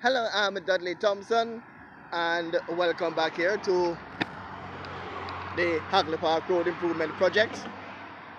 Hello, I'm Dudley Thompson, and welcome back here to the Hagley Park Road Improvement Project.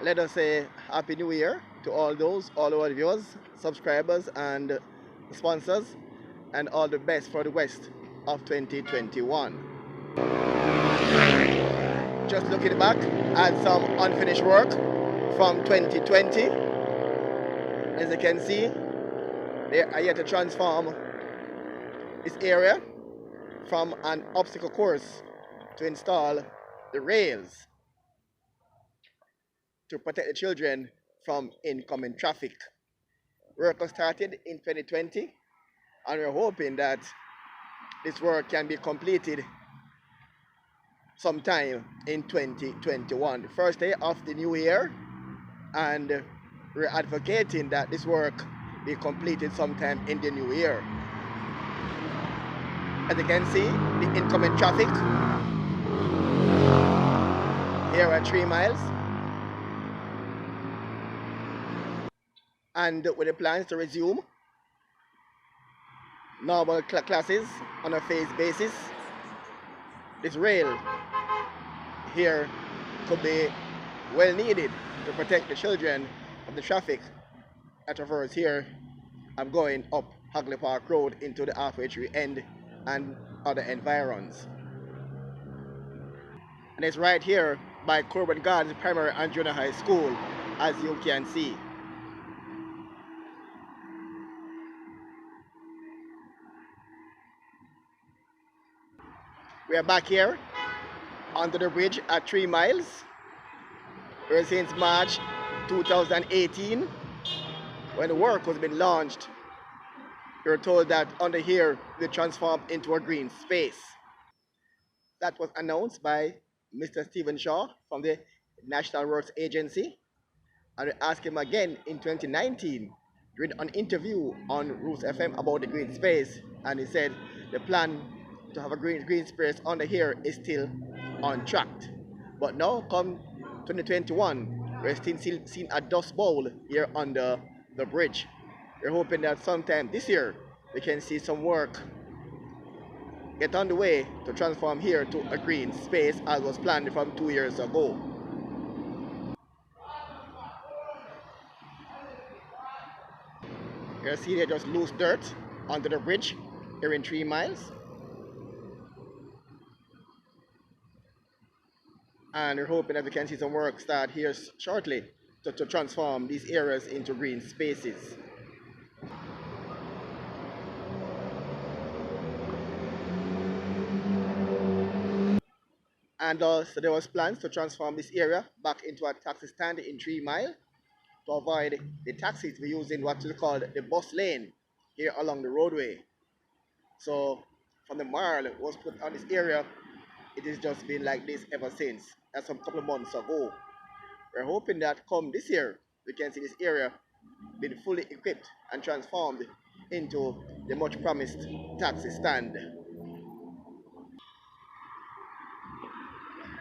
Let us say Happy New Year to all our viewers, subscribers, and sponsors, and all the best for the rest of 2021. Just looking back at some unfinished work from 2020. As you can see, they are yet to transform this area from an obstacle course to install the rails to protect the children from incoming traffic. Work was started in 2020, and we're hoping that this work can be completed sometime in 2021, the first day of the new year, and we're advocating that this work be completed sometime in the new year. As you can see, the incoming traffic here at 3 miles, and with the plans to resume normal classes on a phased basis, this rail here could be well needed to protect the children from the traffic that traverse here. I'm going up Hagley Park Road into the halfway tree end and other environs. And it's right here by Corbin Gardens Primary and Junior High School, as you can see. We are back here under the bridge at 3 miles, where since March 2018, when the work was been launched, we were told that under here will transform into a green space. That was announced by Mr. Stephen Shaw from the National Works Agency, and we asked him again in 2019 during an interview on Roots FM about the green space, and he said the plan to have a green space under here is still on track. But now come 2021, we're still seeing a dust bowl here under the bridge. We're hoping that sometime this year we can see some work get on the way to transform here to a green space as was planned from 2 years ago. You see there just loose dirt under the bridge here in 3 miles. And we're hoping that we can see some work start here shortly to transform these areas into green spaces. And also there was plans to transform this area back into a taxi stand in 3 Mile to avoid the taxis be using what is called the bus lane here along the roadway. So from the marl was put on this area, it has just been like this ever since. That's a couple of months ago. We're hoping that come this year, we can see this area being fully equipped and transformed into the much promised taxi stand.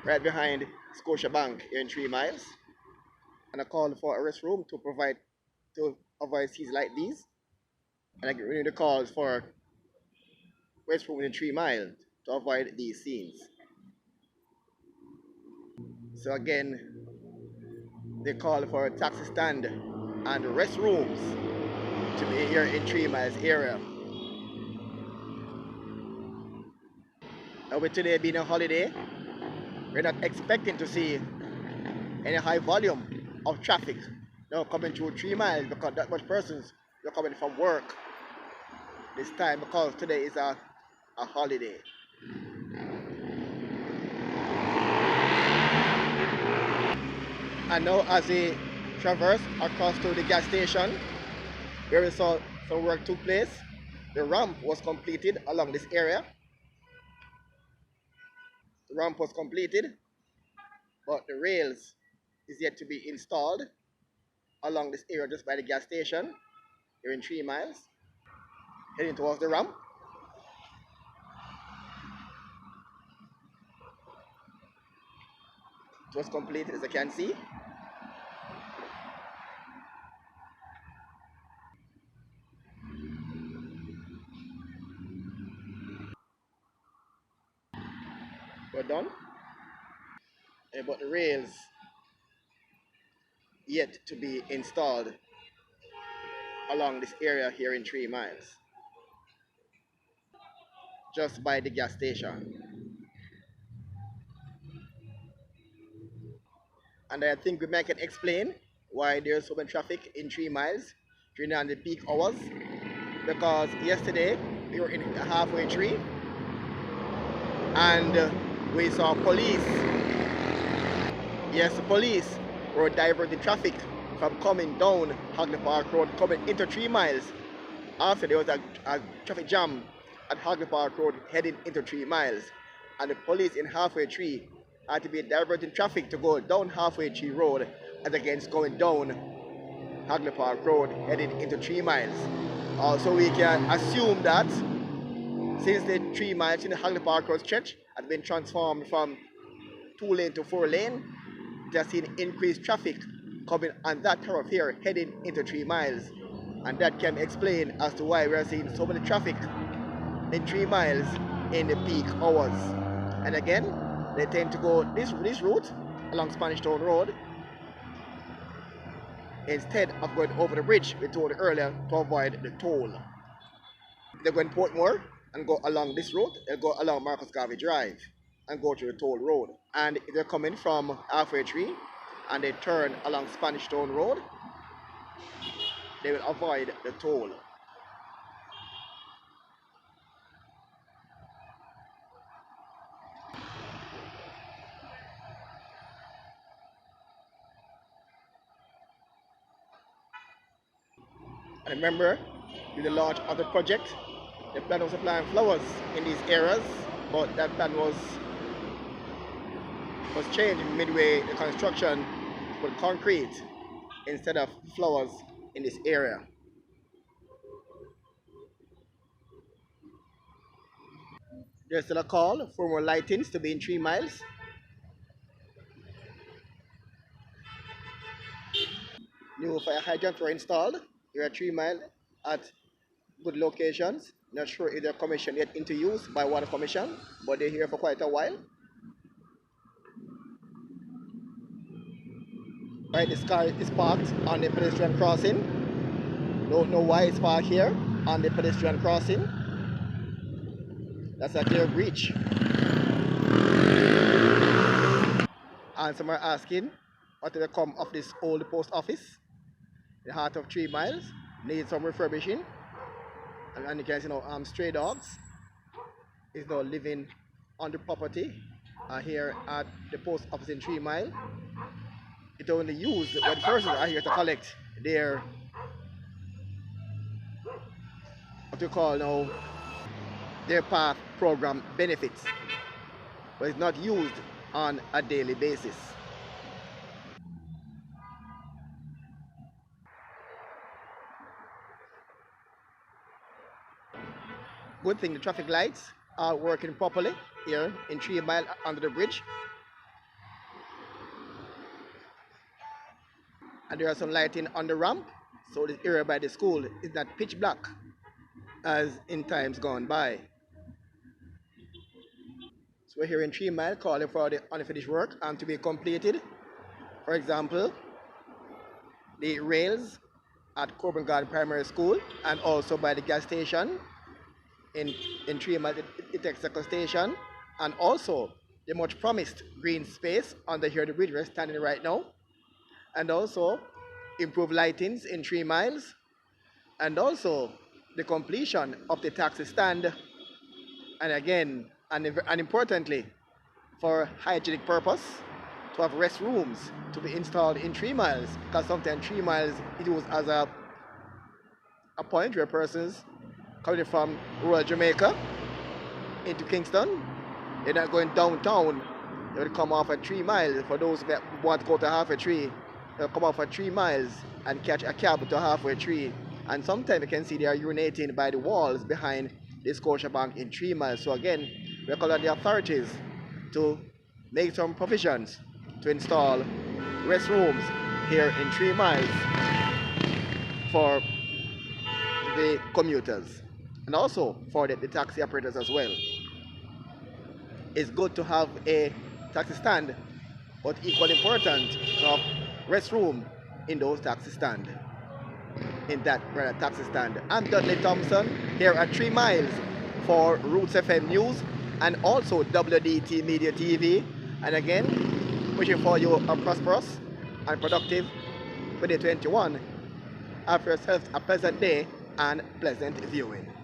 Right behind Scotiabank here in 3 miles. And a call for a restroom to avoid scenes like these. And I get rid of the calls for restroom within 3 miles to avoid these scenes. So again, they call for a taxi stand and restrooms to be here in 3 miles area. And with today being a holiday, we're not expecting to see any high volume of traffic now coming through 3 miles because that much persons are coming from work this time because today is a holiday. And now as we traverse across to the gas station where we saw some work took place, the ramp was completed along this area. The ramp was completed, but the rails is yet to be installed along this area just by the gas station here in 3 miles, heading towards the ramp. It was completed, as you can see. were done, but the rails yet to be installed along this area here in 3 Miles, just by the gas station. And I think we can explain why there's so much traffic in 3 Miles during the peak hours, because yesterday we were in halfway tree and we saw police. Yes, the police were diverting traffic from coming down Hagley Park Road, coming into 3 Miles. After there was a traffic jam at Hagley Park Road heading into 3 Miles, and the police in halfway tree had to be diverting traffic to go down halfway tree road as against going down Hagley Park Road heading into 3 Miles. Also, we can assume that since the 3 Miles in the Hagley Park Road stretch had been transformed from 2-lane to 4-lane, it has seen increased traffic coming on that thoroughfare heading into 3 Miles. And that can explain as to why we are seeing so much traffic in 3 Miles in the peak hours. And again, they tend to go this route along Spanish Town Road instead of going over the bridge we told earlier to avoid the toll. They go in Portmore and go along this route, they'll go along Marcus Garvey Drive and go to the toll road. And if they're coming from halfway tree and they turn along Spanish Town Road, they will avoid the toll. And remember, with the launch of the project, the plan was supplying flowers in these areas, but that plan was changed midway the construction with concrete instead of flowers in this area. There's still a call for more lightings to be in 3 Miles. New fire hydrants were installed here at 3 Mile at good locations. Not sure if they're commissioned yet into use by Water Commission, but they're here for quite a while. Right, this car is parked on the pedestrian crossing. Don't know why it's parked here on the pedestrian crossing. That's a clear breach. And some are asking what will come of this old post office. The heart of 3 Miles needs some refurbishing. And you can see now stray dogs is now living on the property here at the post office in 3 Mile. It only used when persons are here to collect their what you call now their park program benefits, but it's not used on a daily basis. Good thing the traffic lights are working properly here in 3 Mile under the bridge. And there are some lighting on the ramp, so this area by the school is not pitch black as in times gone by. So we're here in 3 Mile calling for the unfinished work to be completed. For example, the rails at Corbin Garden Primary School and also by the gas station in 3 Mile, the Texaco station, and also the much promised green space under here the bridge we're standing right now, and also improve lightings in 3 Miles, and also the completion of the taxi stand, and again and importantly for hygienic purpose to have restrooms to be installed in 3 Miles, because sometimes 3 Miles is used as a point where persons coming from rural Jamaica into Kingston, they're not going downtown, they will come off at 3 Miles. For those that want to go to halfway tree, they'll come off at 3 Miles and catch a cab to halfway tree. And sometimes you can see they are urinating by the walls behind the Scotiabank in 3 Miles. So again, we call on the authorities to make some provisions to install restrooms here in 3 Miles for the commuters and also for the taxi operators as well. it's good to have a taxi stand, but equally important, have restroom in those taxi stand, in that taxi stand. I'm Dudley Thompson here at 3 Miles for Roots FM News and also WDT Media TV. And again, wishing for you a prosperous and productive 2021. Have yourself a pleasant day and pleasant viewing.